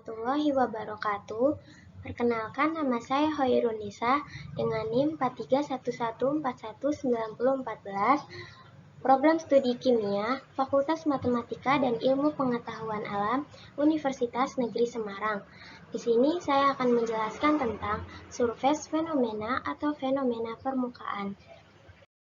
warahmatullahi wabarakatuh. Perkenalkan, nama saya Hoirunisa dengan NIM 4311419014. Problem Studi Kimia, Fakultas Matematika dan Ilmu Pengetahuan Alam, Universitas Negeri Semarang. Di sini saya akan menjelaskan tentang surface fenomena atau fenomena permukaan.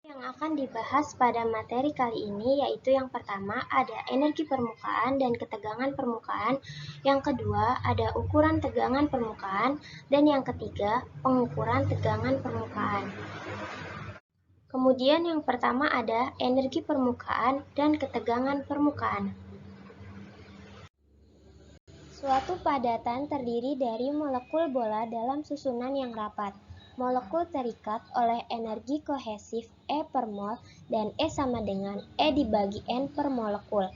Yang akan dibahas pada materi kali ini yaitu yang pertama ada energi permukaan dan ketegangan permukaan, yang kedua ada ukuran tegangan permukaan, dan yang ketiga pengukuran tegangan permukaan. Kemudian yang pertama ada energi permukaan dan ketegangan permukaan. Suatu padatan terdiri dari molekul bola dalam susunan yang rapat. Molekul terikat oleh energi kohesif E per mol dan E sama dengan E dibagi N per molekul.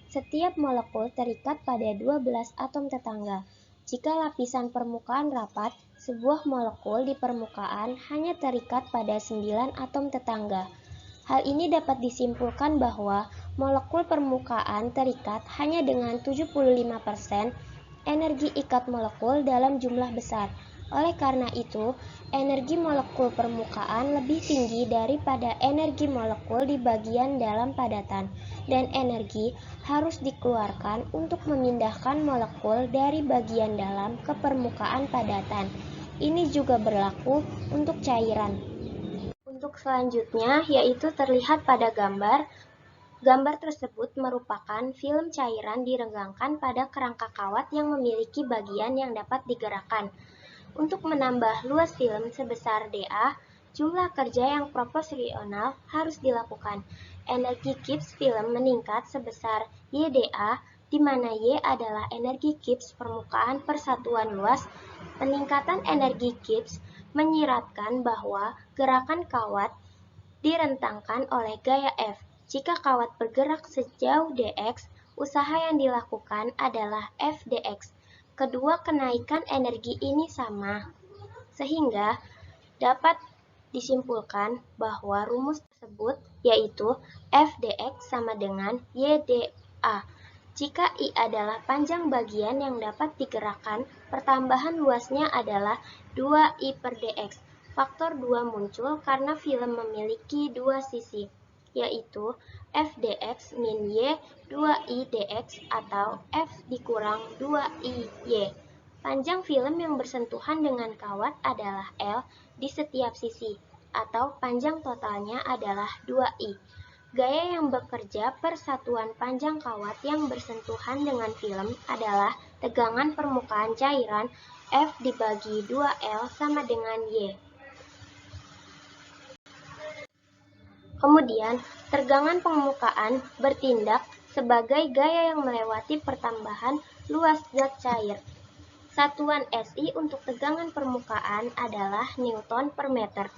Setiap molekul terikat pada 12 atom tetangga. Jika lapisan permukaan rapat, sebuah molekul di permukaan hanya terikat pada 9 atom tetangga. Hal ini dapat disimpulkan bahwa molekul permukaan terikat hanya dengan 75% energi ikat molekul dalam jumlah besar. Oleh karena itu, energi molekul permukaan lebih tinggi daripada energi molekul di bagian dalam padatan, dan energi harus dikeluarkan untuk memindahkan molekul dari bagian dalam ke permukaan padatan. Ini juga berlaku untuk cairan. Untuk selanjutnya, yaitu terlihat pada gambar. Gambar tersebut merupakan film cairan direnggangkan pada kerangka kawat yang memiliki bagian yang dapat digerakkan. Untuk menambah luas film sebesar dA, jumlah kerja yang proporsional harus dilakukan. Energi Gibbs film meningkat sebesar YdA, di mana Y adalah energi Gibbs permukaan per satuan luas. Peningkatan energi Gibbs menyiratkan bahwa gerakan kawat direntangkan oleh gaya F. Jika kawat bergerak sejauh dx, usaha yang dilakukan adalah F dx. Kedua kenaikan energi ini sama, sehingga dapat disimpulkan bahwa rumus tersebut yaitu F dx sama dengan YdA. Jika I adalah panjang bagian yang dapat digerakkan, pertambahan luasnya adalah 2I per dx. Faktor 2 muncul karena film memiliki dua sisi, yaitu F dx min Y 2I dx atau F dikurang 2I Y. Panjang film yang bersentuhan dengan kawat adalah L di setiap sisi, atau panjang totalnya adalah 2I. Gaya yang bekerja per satuan panjang kawat yang bersentuhan dengan film adalah tegangan permukaan cairan F dibagi 2L sama dengan Y. Kemudian, tegangan permukaan bertindak sebagai gaya yang melewati pertambahan luas zat cair. Satuan SI untuk tegangan permukaan adalah Newton per meter.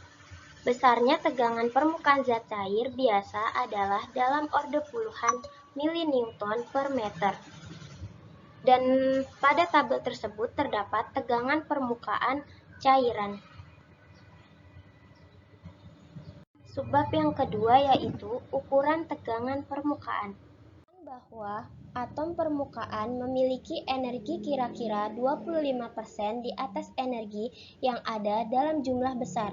Besarnya tegangan permukaan zat cair biasa adalah dalam orde puluhan milinewton per meter. Dan pada tabel tersebut terdapat tegangan permukaan cairan. Subbab yang kedua yaitu ukuran tegangan permukaan. Bahwa atom permukaan memiliki energi kira-kira 25% di atas energi yang ada dalam jumlah besar.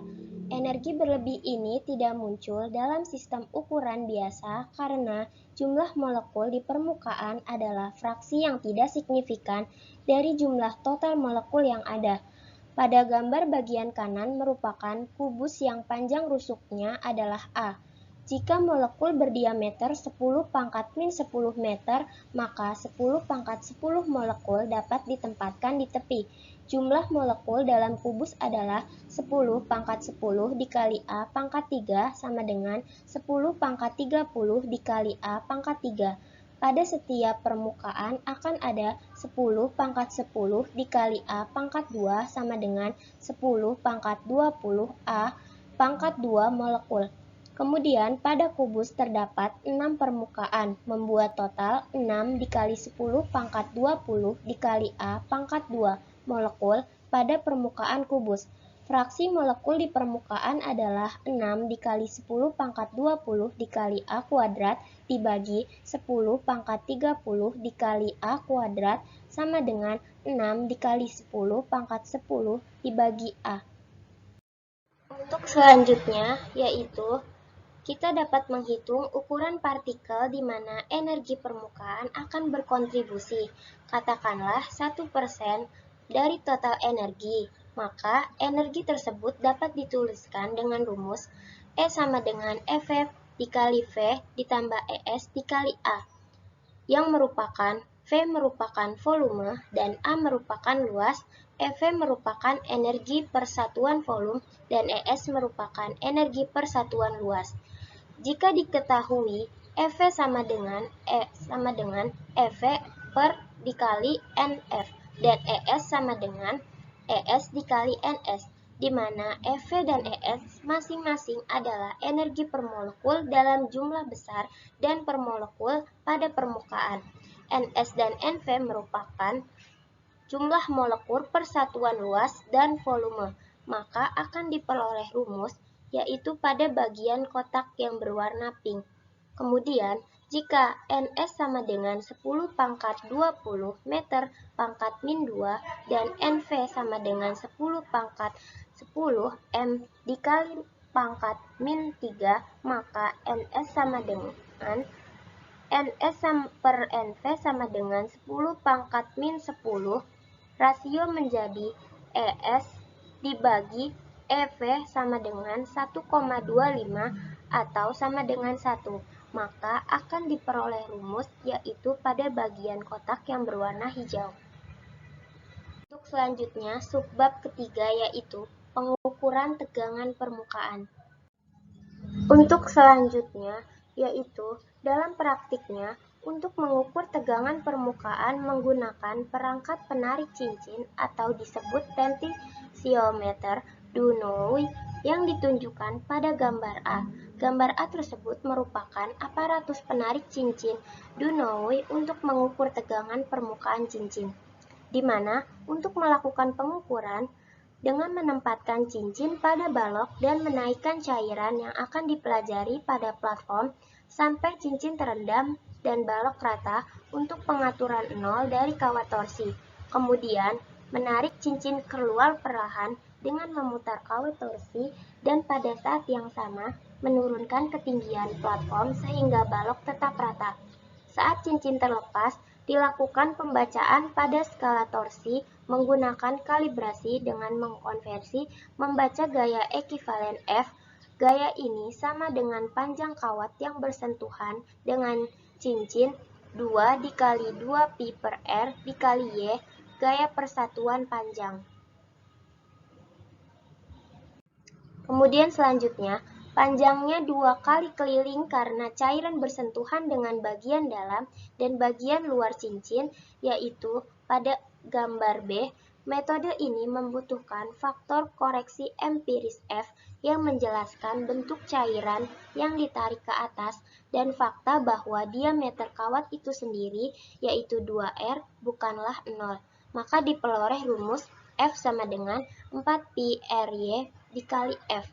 Energi berlebih ini tidak muncul dalam sistem ukuran biasa karena jumlah molekul di permukaan adalah fraksi yang tidak signifikan dari jumlah total molekul yang ada. Pada gambar bagian kanan merupakan kubus yang panjang rusuknya adalah A. Jika molekul berdiameter 10 pangkat min 10 meter, maka 10 pangkat 10 molekul dapat ditempatkan di tepi. Jumlah molekul dalam kubus adalah 10 pangkat 10 dikali A pangkat 3 sama dengan 10 pangkat 30 dikali A pangkat 3. Pada setiap permukaan akan ada 10 pangkat 10 dikali A pangkat 2 sama dengan 10 pangkat 20 A pangkat 2 molekul. Kemudian pada kubus terdapat 6 permukaan, membuat total 6 dikali 10 pangkat 20 dikali A pangkat 2 molekul pada permukaan kubus. Fraksi molekul di permukaan adalah 6 dikali 10 pangkat 20 dikali A kuadrat dibagi 10 pangkat 30 dikali A kuadrat sama dengan 6 dikali 10 pangkat 10 dibagi A. Untuk selanjutnya, yaitu kita dapat menghitung ukuran partikel di mana energi permukaan akan berkontribusi, katakanlah 1% dari total energi. Maka, energi tersebut dapat dituliskan dengan rumus E sama dengan FF dikali V ditambah ES dikali A, yang merupakan V merupakan volume dan A merupakan luas, EV merupakan energi per satuan volume, dan ES merupakan energi per satuan luas. Jika diketahui EV sama dengan EV per dikali NF dan ES sama dengan ES dikali NS, di mana EV dan ES masing-masing adalah energi per molekul dalam jumlah besar dan per molekul pada permukaan. NS dan NV merupakan jumlah molekul per satuan luas dan volume, maka akan diperoleh rumus yaitu pada bagian kotak yang berwarna pink. Kemudian, jika NS sama dengan 10 pangkat 20 meter pangkat min 2 dan NV sama dengan 10 pangkat 10 M dikali pangkat min 3, maka NS sama dengan NS per NV sama dengan 10 pangkat min 10, rasio menjadi ES dibagi EV sama dengan 1,25 atau sama dengan 1, maka akan diperoleh rumus yaitu pada bagian kotak yang berwarna hijau. Untuk selanjutnya, subbab ketiga yaitu pengukuran tegangan permukaan. Untuk selanjutnya, yaitu dalam praktiknya, untuk mengukur tegangan permukaan menggunakan perangkat penarik cincin atau disebut tensiometer Dunoui yang ditunjukkan pada gambar A. Gambar A tersebut merupakan aparatus penarik cincin Dunoui untuk mengukur tegangan permukaan cincin, di mana untuk melakukan pengukuran dengan menempatkan cincin pada balok dan menaikkan cairan yang akan dipelajari pada platform sampai cincin terendam dan balok rata untuk pengaturan nol dari kawat torsi. Kemudian, menarik cincin keluar perlahan dengan memutar kawat torsi dan pada saat yang sama menurunkan ketinggian platform sehingga balok tetap rata. Saat cincin terlepas, dilakukan pembacaan pada skala torsi menggunakan kalibrasi dengan mengkonversi membaca gaya ekivalen F. Gaya ini sama dengan panjang kawat yang bersentuhan dengan cincin 2 dikali 2 pi per R dikali Y, gaya persatuan panjang. Kemudian selanjutnya, panjangnya 2 kali keliling karena cairan bersentuhan dengan bagian dalam dan bagian luar cincin, yaitu pada gambar B. Metode ini membutuhkan faktor koreksi empiris F yang menjelaskan bentuk cairan yang ditarik ke atas dan fakta bahwa diameter kawat itu sendiri, yaitu 2R, bukanlah 0. Maka diperoleh rumus F sama dengan 4 pi RY dikali F.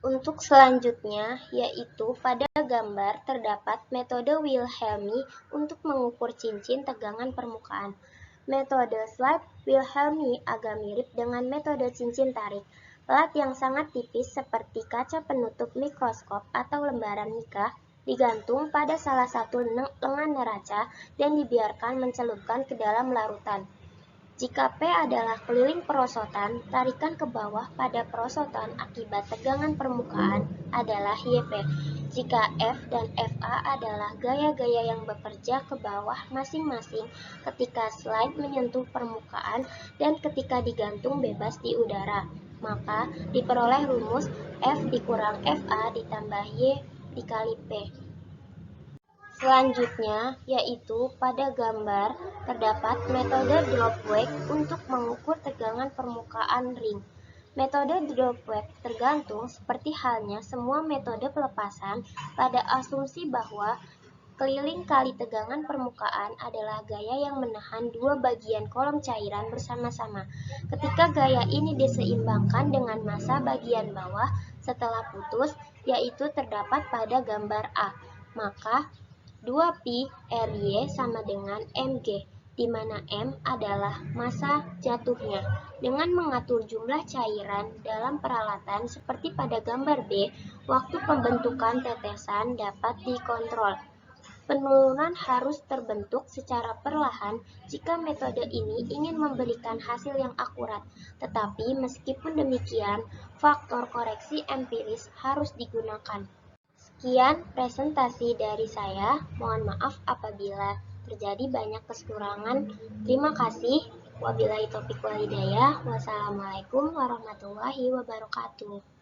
Untuk selanjutnya, yaitu pada gambar terdapat metode Wilhelmy untuk mengukur cincin tegangan permukaan. Metode Slide-Wilhelmy agak mirip dengan metode cincin tarik. Pelat yang sangat tipis seperti kaca penutup mikroskop atau lembaran mica digantung pada salah satu lengan neraca dan dibiarkan mencelupkan ke dalam larutan. Jika P adalah keliling perosotan, tarikan ke bawah pada perosotan akibat tegangan permukaan adalah YP. Jika F dan FA adalah gaya-gaya yang bekerja ke bawah masing-masing ketika slide menyentuh permukaan dan ketika digantung bebas di udara, maka diperoleh rumus F dikurang FA ditambah Y dikali P. Selanjutnya, yaitu pada gambar terdapat metode Dropwack untuk mengukur tegangan permukaan ring. Metode Dropwack tergantung seperti halnya semua metode pelepasan pada asumsi bahwa keliling kali tegangan permukaan adalah gaya yang menahan dua bagian kolom cairan bersama-sama. Ketika gaya ini diseimbangkan dengan massa bagian bawah setelah putus, yaitu terdapat pada gambar A, maka 2 pi RY sama dengan mg, di mana M adalah massa jatuhnya. Dengan mengatur jumlah cairan dalam peralatan seperti pada gambar B, waktu pembentukan tetesan dapat dikontrol. Penurunan harus terbentuk secara perlahan jika metode ini ingin memberikan hasil yang akurat. Tetapi meskipun demikian, faktor koreksi empiris harus digunakan. Sekian presentasi dari saya. Mohon maaf apabila terjadi banyak kekurangan. Terima kasih. Wabillahi taufiq wal hidayah. Wassalamualaikum warahmatullahi wabarakatuh.